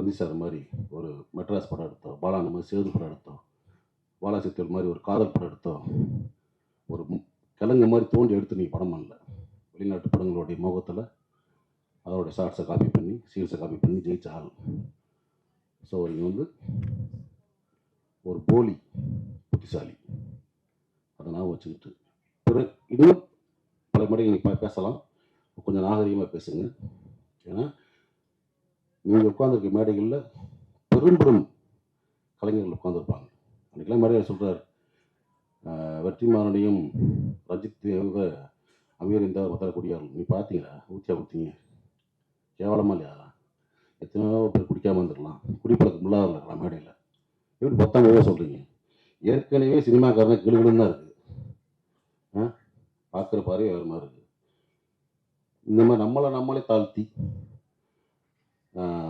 பந்தி சார் மாதிரி ஒரு மெட்ராஸ் படம் எடுத்தோம், பாலான மாதிரி சேது படம் எடுத்தோம், வாலாசித்தல் மாதிரி ஒரு காதல் படம் எடுத்தோம், ஒரு கிழங்கு மாதிரி தோண்டி எடுத்து நீங்கள் படம் பண்ணல. வெளிநாட்டு படங்களுடைய முகத்தில் அதோட ஷார்ட்ஸை காப்பி பண்ணி சீன்ஸை காப்பி பண்ணி ஜெயிச்ச ஆள். ஸோ நீங்கள் வந்து ஒரு போலி புத்திசாலி, அதை நான் வச்சுக்கிட்டு பிறகு இன்னும் பல முறை நீங்கள் பேசலாம், கொஞ்சம் நாகரிகமாக பேசுங்க. ஏன்னா நீங்கள் உட்காந்துருக்க மேடைகளில் பெரும் கலைஞர்கள் உட்காந்துருப்பாங்க. அன்றைக்கெல்லாம் மேடையில் சொல்கிறார், வெற்றிமாறனையும் ரஞ்சித் அமீர் இந்த மத்தரக்கூடியார்கள் நீ பார்த்தீங்களா, ஊற்றியா கொடுத்தீங்க, கேவலமாக இல்லையா? எத்தனையோ பேர் குடிக்காமல் வந்துடலாம், குடிப்பழக்கம் இல்லாத இருக்கலாம் மேடையில், எப்படி 10 சொல்கிறீங்க? ஏற்கனவே சினிமாக்காரங்க கிளுகிளுன்னு தான் இருக்குது, பார்க்குற பாரு வேறு மாதிரி இருக்குது. இந்த மாதிரி நம்மளை தாழ்த்தி